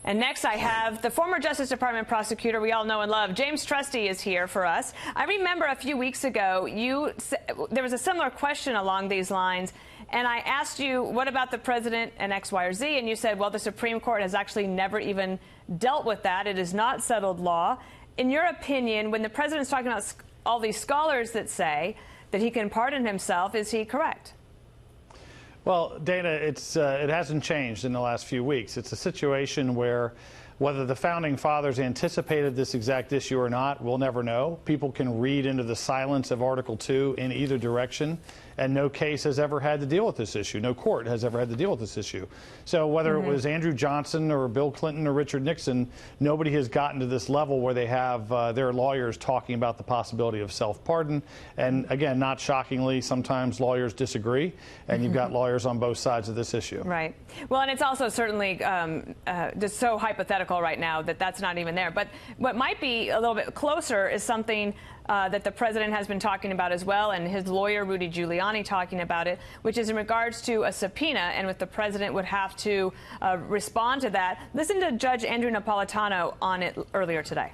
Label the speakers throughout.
Speaker 1: And next I have the former Justice Department prosecutor we all know and love, James Trusty, is here for us. I remember a few weeks ago there was a similar question along these lines, and I asked you, what about the president and X, Y, or Z? And you said, well, the Supreme Court has actually never even dealt with that. It is not settled law. In your opinion, when the president's talking about all these scholars that say that he can pardon himself, is he correct?
Speaker 2: Well, Dana, it hasn't changed in the last few weeks. It's a situation where whether the Founding Fathers anticipated this exact issue or not, we'll never know. People can read into the silence of Article 2 in either direction, and no case has ever had to deal with this issue. No court has ever had to deal with this issue. So whether it was Andrew Johnson or Bill Clinton or Richard Nixon, nobody has gotten to this level where they have their lawyers talking about the possibility of self-pardon. And again, not shockingly, sometimes lawyers disagree, and you've got lawyers on both sides of this issue.
Speaker 1: Right. Well, and it's also certainly just so hypothetical right now that that's not even there. But what might be a little bit closer is something that the president has been talking about as well, and his lawyer Rudy Giuliani talking about it, which is in regards to a subpoena, and what the president would have to respond to that. Listen to Judge Andrew Napolitano on it earlier today.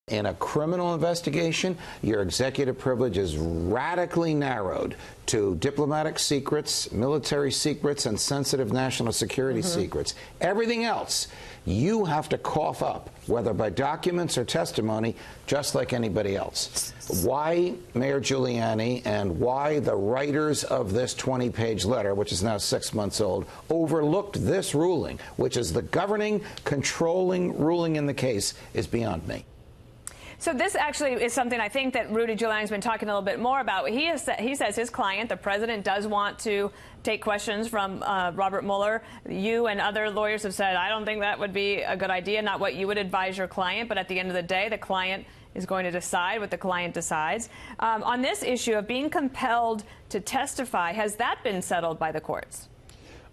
Speaker 3: In a criminal investigation, your executive privilege is radically narrowed to diplomatic secrets, military secrets, and sensitive national security secrets. Everything else, you have to cough up, whether by documents or testimony, just like anybody else. Why Mayor Giuliani and why the writers of this 20-page letter, which is now 6 months old, overlooked this ruling, which is the governing, controlling ruling in the case, is beyond me.
Speaker 1: So this actually is something I think that Rudy Giuliani's been talking a little bit more about. He says his client, the president, does want to take questions from Robert Mueller. You and other lawyers have said, I don't think that would be a good idea, not what you would advise your client. But at the end of the day, the client is going to decide what the client decides. On this issue of being compelled to testify, has that been settled by the courts?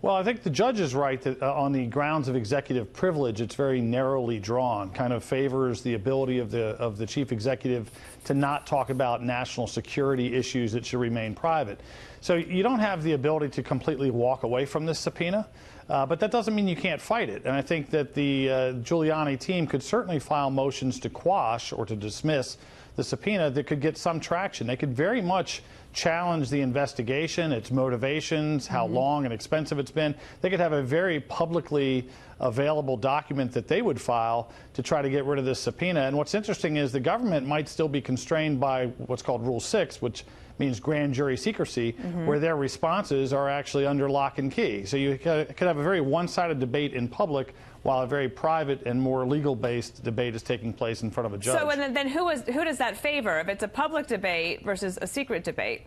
Speaker 2: Well, I think the judge is right that on the grounds of executive privilege, it's very narrowly drawn, kind of favors the ability of the chief executive to not talk about national security issues that should remain private. So you don't have the ability to completely walk away from this subpoena, but that doesn't mean you can't fight it. And I think that the Giuliani team could certainly file motions to quash or to dismiss the subpoena that could get some traction. They could very much challenge the investigation, its motivations, how long and expensive it's been. They could have a very publicly available document that they would file to try to get rid of this subpoena. And what's interesting is the government might still be constrained by what's called Rule 6, which means grand jury secrecy, where their responses are actually under lock and key. So you could have a very one-sided debate in public while a very private and more legal-based debate is taking place in front of a judge.
Speaker 1: So then who does that favor, if it's a public debate versus a secret debate?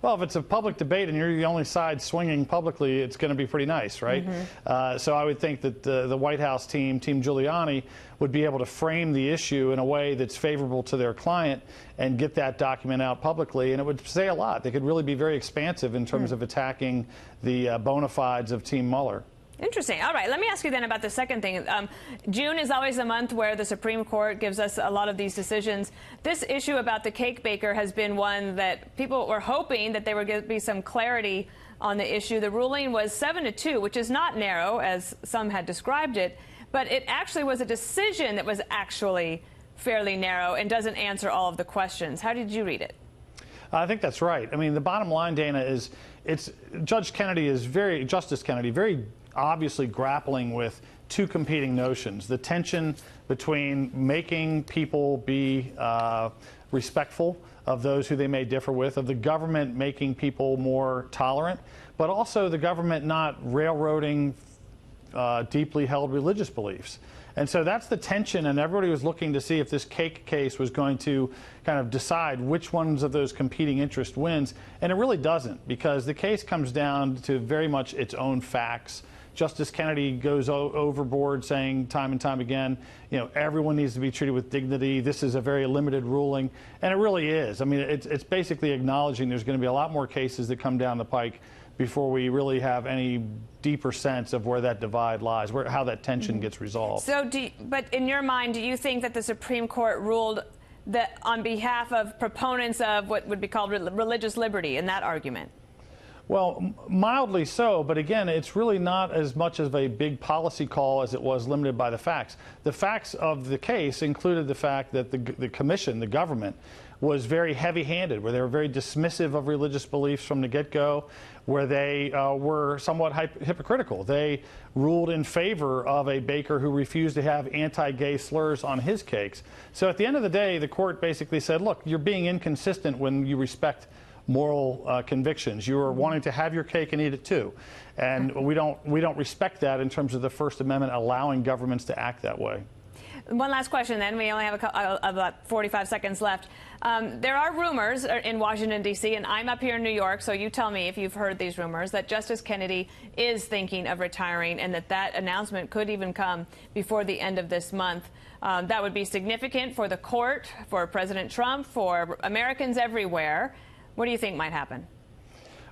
Speaker 2: Well, if it's a public debate and you're the only side swinging publicly, it's going to be pretty nice, right? So I would think that the White House team, Team Giuliani, would be able to frame the issue in a way that's favorable to their client and get that document out publicly, and it would say a lot. They could really be very expansive in terms of attacking the bona fides of Team Mueller.
Speaker 1: Interesting. All right. Let me ask you then about the second thing. June is always a month where the Supreme Court gives us a lot of these decisions. This issue about the cake baker has been one that people were hoping that there would be some clarity on the issue. The ruling was 7-2, which is not narrow, as some had described it, but it actually was a decision that was actually fairly narrow and doesn't answer all of the questions. How did you read it?
Speaker 2: I think that's right. I mean, the bottom line, Dana, is Justice Kennedy is very obviously grappling with two competing notions: the tension between making people be respectful of those who they may differ with, of the government making people more tolerant, but also the government not railroading deeply held religious beliefs. And so that's the tension, and everybody was looking to see if this cake case was going to kind of decide which ones of those competing interests wins, and it really doesn't, because the case comes down to very much its own facts. Justice Kennedy goes overboard, saying time and time again, you know, everyone needs to be treated with dignity. This is a very limited ruling, and it really is. I mean, it's basically acknowledging there's going to be a lot more cases that come down the pike before we really have any deeper sense of where that divide lies, how that tension gets resolved.
Speaker 1: So, but in your mind, do you think that the Supreme Court ruled that on behalf of proponents of what would be called religious liberty in that argument?
Speaker 2: Well, mildly so, but again, it's really not as much of a big policy call as it was limited by the facts. The facts of the case included the fact that the commission, the government, was very heavy-handed, where they were very dismissive of religious beliefs from the get-go, where they were somewhat hypocritical. They ruled in favor of a baker who refused to have anti-gay slurs on his cakes. So at the end of the day, the court basically said, look, you're being inconsistent when you respect moral convictions. You are wanting to have your cake and eat it too, and we don't respect that in terms of the First Amendment allowing governments to act that way.
Speaker 1: One last question, then. We only have about 45 seconds left. There are rumors in Washington, D.C., and I'm up here in New York, so you tell me if you've heard these rumors, that Justice Kennedy is thinking of retiring and that announcement could even come before the end of this month. That would be significant for the court, for President Trump, for Americans everywhere. What do you think might happen?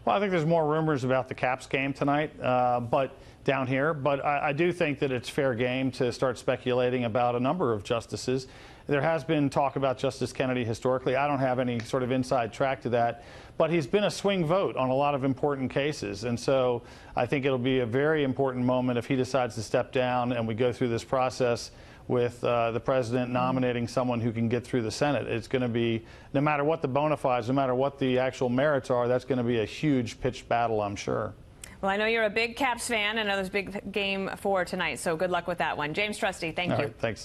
Speaker 2: Well, I think there's more rumors about the Caps game tonight, but down here. But I do think that it's fair game to start speculating about a number of justices. There has been talk about Justice Kennedy historically. I don't have any sort of inside track to that, but he's been a swing vote on a lot of important cases. And so I think it'll be a very important moment if he decides to step down and we go through this process with the president nominating someone who can get through the Senate. It's going to be, no matter what the bona fides, no matter what the actual merits are, that's going to be a huge pitched battle, I'm sure.
Speaker 1: Well, I know you're a big Caps fan. I know there's a big game 4 tonight, so good luck with that one. James Trusty, thank you.
Speaker 2: Thanks.